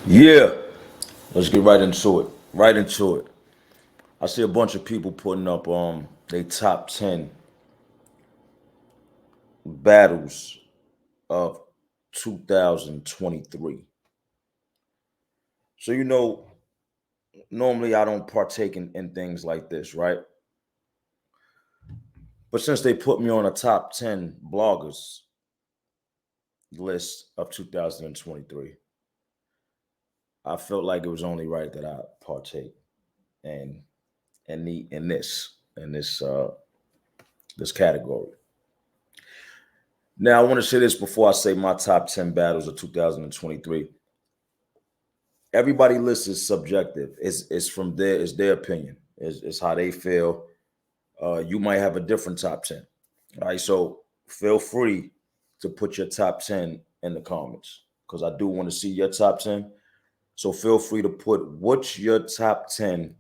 Yeah, let's get right into it. Right into it. I see a bunch of people putting up they top 10 battles of 2023. So normally I don't partake in things like this, right? But since they put me on a top 10 bloggers list of 2023, I felt like it was only right that I partake in in this category. Now, I want to say this before I say my top 10 battles of 2023. Everybody list is subjective. It's their opinion. It's how they feel. You might have a different top 10. All right. So feel free to put your top 10 in the comments because I do want to see your top 10. So feel free to put what's your top 10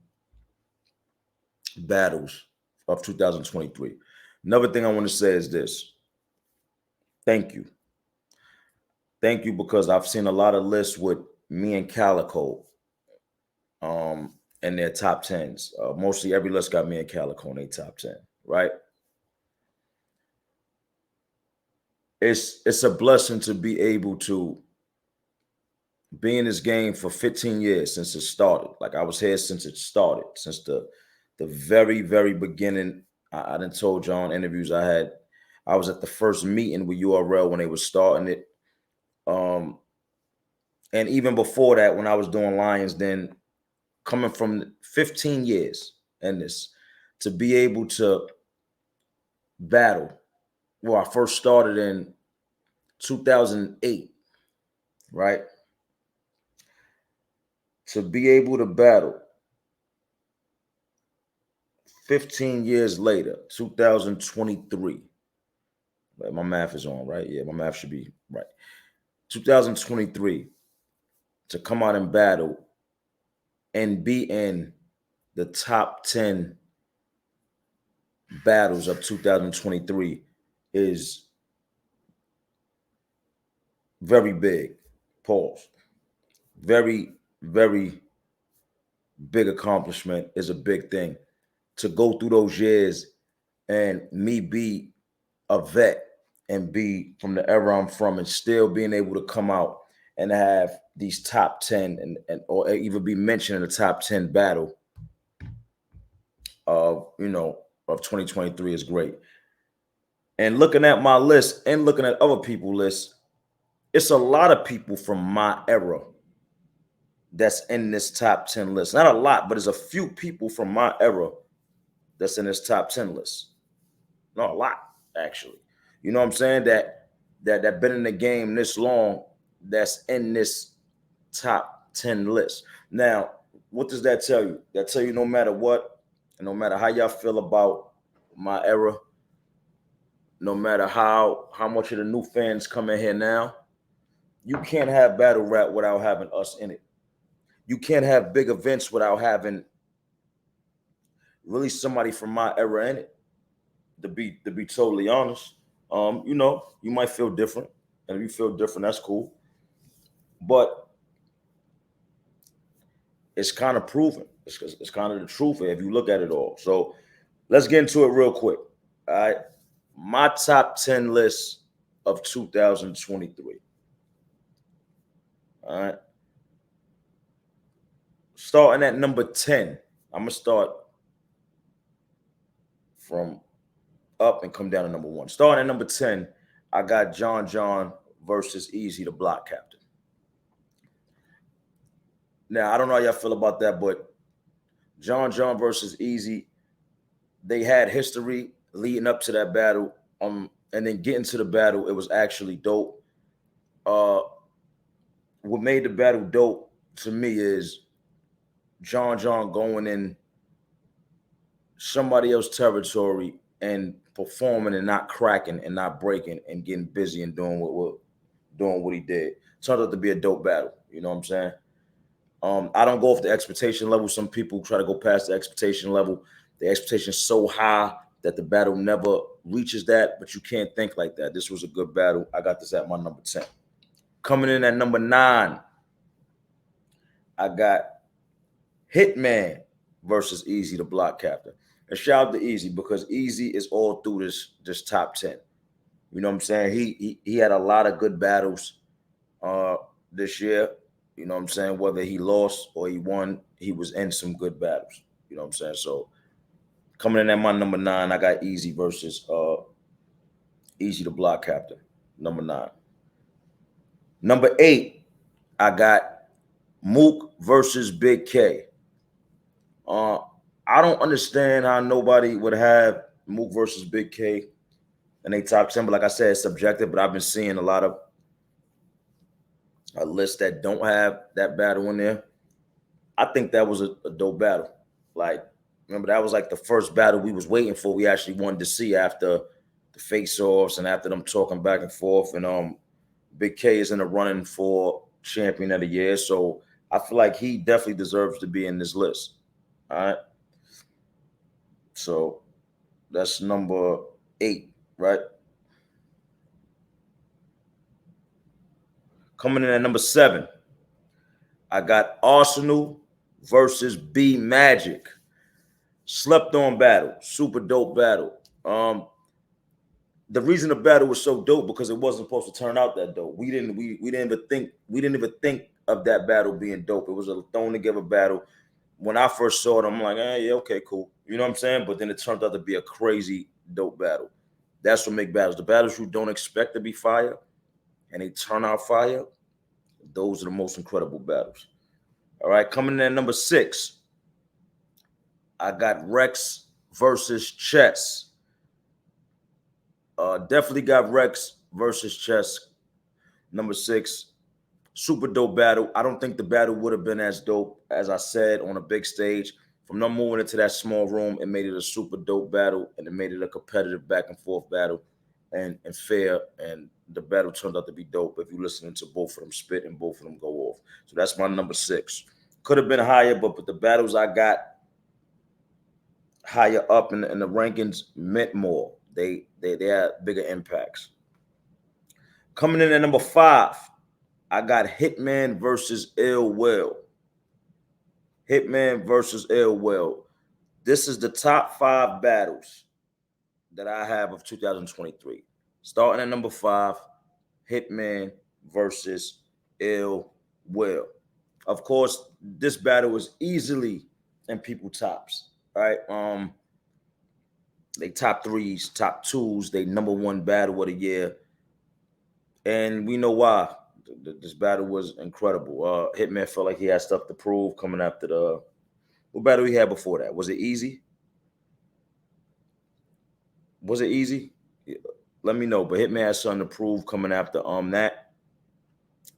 battles of 2023. Another thing I want to say is this. Thank you. Thank you because I've seen a lot of lists with me and Calico um in their top tens. Mostly every list got me and Calico in their top 10, right? It's a blessing to be able to be in this game for 15 years since it started. Like I was here since it started, since the very, very beginning. I done told y'all in interviews I had. I was at the first meeting with URL when they was starting it. Um, and even before that, when I was doing Lions, then coming from 15 years in this, to be able to battle. Well, I first started in 2008, right? To be able to battle 15 years later, 2023. Right, my math is on, right? Yeah, my math should be right. 2023 to come out and battle and be in the top 10 battles of 2023 is very big. Pause. Very, very big accomplishment, is a big thing. To go through those years and me be a vet and be from the era I'm from and still being able to come out and have these top 10 and or even be mentioned in the top 10 battle of 2023 is great. And looking at my list and looking at other people's lists, it's a lot of people from my era that's in this top 10 list. Not a lot, but there's a few people from my era that's in this top 10 list. Not a lot, actually. You know what I'm saying? That been in the game this long, that's in this top 10 list. Now, what does that tell you? That tell you no matter what, and no matter how y'all feel about my era, no matter how much of the new fans come in here now, you can't have battle rap without having us in it. You can't have big events without having really somebody from my era in it. To be totally honest, you might feel different, and if you feel different, that's cool. But it's kind of proven. It's kind of the truth if you look at it all. So let's get into it real quick. All right, my top 10 list of 2023. All right, starting at number 10. I'm gonna start from up and come down to number one. Starting at number 10, I got John versus Easy, the block captain. Now, I don't know how y'all feel about that, but John versus Easy, they had history leading up to that battle. And then getting to the battle, it was actually dope. Uh, what made the battle dope to me is John going in somebody else's territory and performing and not cracking and not breaking and getting busy and doing what he did. Turned out to be a dope battle. You know what I'm saying? I don't go off the expectation level. Some people try to go past the expectation level. The expectation is so high that the battle never reaches that, but you can't think like that. This was a good battle. I got this at my number 10. Coming in at number 9, I got Hitman versus Easy, the block captain. And shout out to Easy because Easy is all through this top 10. You know what I'm saying? He had a lot of good battles uh this year. You know what I'm saying? Whether he lost or he won, he was in some good battles. You know what I'm saying? So coming in at my number 9, I got Easy versus Easy the block captain. Number 9. Number 8, I got Mook versus Big K. Uh, I don't understand how nobody would have Mook versus Big K in a top 10, but like I said, it's subjective. But I've been seeing a lot of lists that don't have that battle in there. I think that was a dope battle. Like, remember that was like the first battle we was waiting for. We actually wanted to see after the face-offs and after them talking back and forth. And Big K is in the running for champion of the year, so I feel like he definitely deserves to be in this list. All right. So that's number 8, right? Coming in at number 7, I got Arsenal versus B Magic. Slept on battle, super dope battle. The reason the battle was so dope because it wasn't supposed to turn out that dope. We didn't even think of that battle being dope. It was a thrown together battle. When I first saw it, I'm like, yeah, okay, cool. You know what I'm saying? But then it turned out to be a crazy dope battle. That's what make battles. The battles you don't expect to be fire and they turn out fire, those are the most incredible battles. All right, coming in at number 6, I got Rex versus Chess. Definitely got Rex versus Chess. Number 6, super dope battle. I don't think the battle would have been as dope as I said on a big stage. From them moving into that small room, it made it a super dope battle, and it made it a competitive back and forth battle, and fair. And the battle turned out to be dope. If you're listening to both of them spit and both of them go off, so that's my number 6. Could have been higher, but the battles I got higher up in the rankings meant more. They had bigger impacts. Coming in at number 5, I got Hitman versus Ill Will. Hitman versus Ill Will. This is the top 5 battles that I have of 2023. Starting at number 5, Hitman versus Ill Will. Of course, this battle was easily in people tops, right? They top 3s, top 2s, they number 1 battle of the year. And we know why. This battle was incredible. Hitman felt like he had stuff to prove coming after the what battle he had before that. Was it easy? Was it easy? Let me know. But Hitman had something to prove coming after that.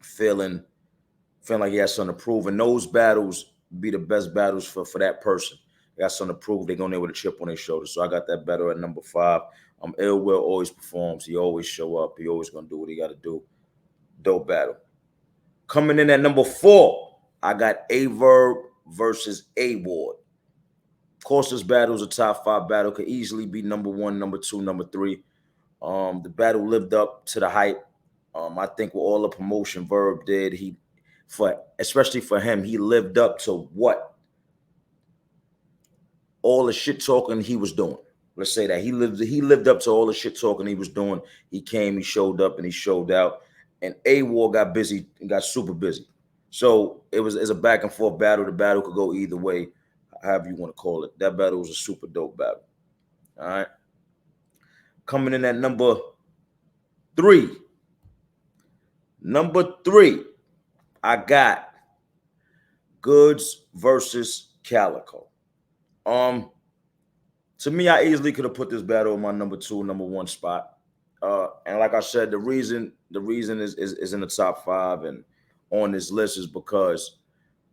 Feeling like he has something to prove. And those battles be the best battles for that person. They got something to prove. They're going there with a chip on their shoulder. So I got that battle at number 5. Ill Will always performs. He always show up. He always going to do what he got to do. Dope battle. Coming in at number 4, I got Averb versus A-Ward. Of course, this battle is a top 5 battle. Could easily be number 1, number 2, number 3. The battle lived up to the hype. I think with all the promotion Verb did, especially for him, he lived up to what all the shit talking he was doing. Let's say that he lived up to all the shit talking he was doing. He came, he showed up, and he showed out. And A-War got busy and got super busy. So it's a back and forth battle. The battle could go either way, however you want to call it. That battle was a super dope battle. All right. Coming in at number 3. Number 3, I got Goodz versus Calico. To me, I easily could have put this battle in my number 2, number 1 spot. And like I said, the reason is in the top 5 and on this list is because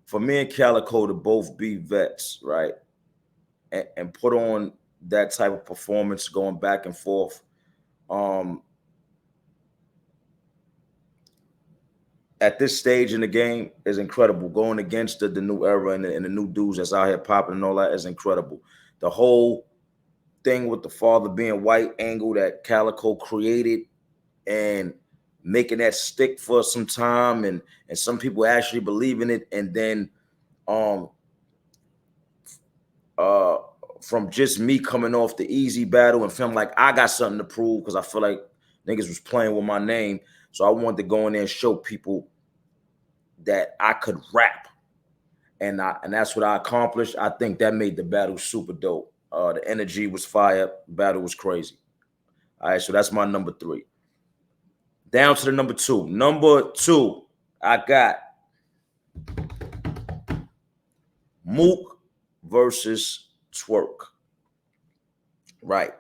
for me and Calico to both be vets, right, and put on that type of performance going back and forth, at this stage in the game is incredible. Going against the new era and the new dudes that's out here popping and all that is incredible. The whole thing with the father being white angle that Calico created and making that stick for some time and some people actually believe in it, and then um uh from just me coming off the easy battle and feeling like I got something to prove because I feel like niggas was playing with my name. So I wanted to go in there and show people that I could rap. And that's what I accomplished. I think that made the battle super dope. The energy was fire. Battle was crazy. All right, so that's my number 3. Down to the number 2. Number 2, I got Mook versus Twerk. Right.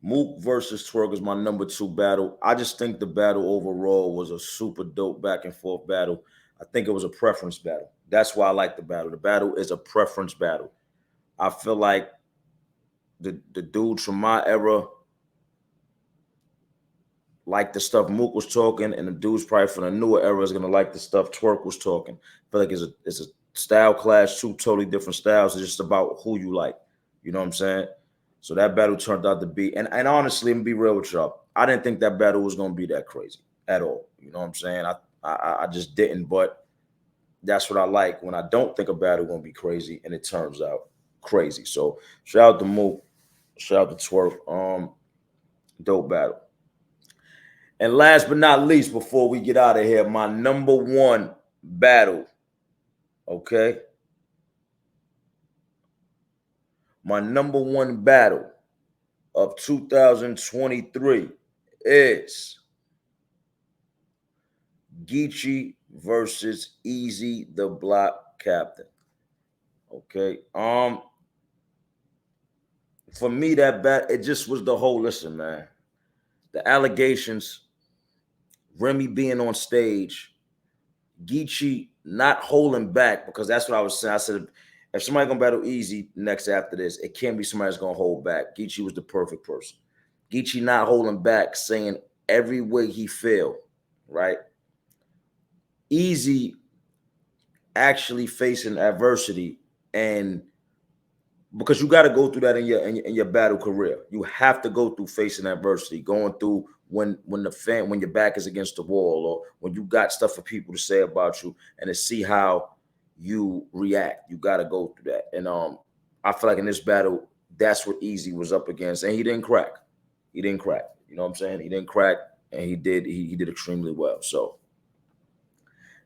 Mook versus Twerk is my number 2 battle. I just think the battle overall was a super dope back and forth battle. I think it was a preference battle. That's why I like the battle. The battle is a preference battle. I feel like the dudes from my era like the stuff Mook was talking, and the dudes probably from the newer era is gonna like the stuff Twerk was talking. I feel like it's a style clash, 2 totally different styles. It's just about who you like. You know what I'm saying? So that battle turned out to be, and honestly, I'm gonna be real with y'all. I didn't think that battle was gonna be that crazy at all. You know what I'm saying? I just didn't, but that's what I like when I don't think a battle gonna be crazy and it turns out crazy. So shout out to Mook, shout out to Twerk. Dope battle. And last but not least, before we get out of here, my number 1 battle, okay? My number 1 battle of 2023 is Geechee versus Easy the Block Captain. Okay. For me, it just was the whole, listen, man. The allegations, Remy being on stage, Geechee not holding back, because that's what I was saying. I said, if somebody gonna battle Easy next after this, it can't be somebody that's gonna hold back. Geechee was the perfect person. Geechee not holding back, saying every way he feel, right? Easy actually facing adversity, and because you got to go through that in your battle career. You have to go through facing adversity, going through when your back is against the wall, or when you got stuff for people to say about you, and to see how you react. You got to go through that. And I feel like in this battle, that's what Easy was up against, and he didn't crack. He didn't crack. You know what I'm saying? He didn't crack, and he did extremely well. So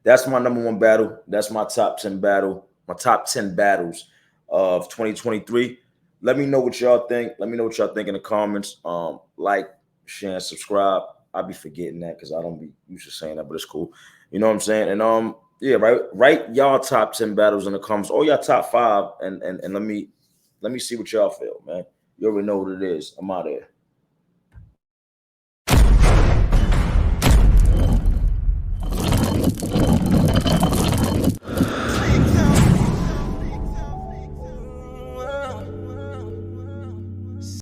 that's my number 1 battle. That's my top 10 battle. My top 10 battles of 2023. Let me know what y'all think. Let me know what y'all think in the comments. Like, share, and subscribe. I'll be forgetting that because I don't be used to saying that, but it's cool. You know what I'm saying? And yeah, write y'all top 10 battles in the comments, or y'all top 5, and let me see what y'all feel, man. You already know what it is. I'm out of here.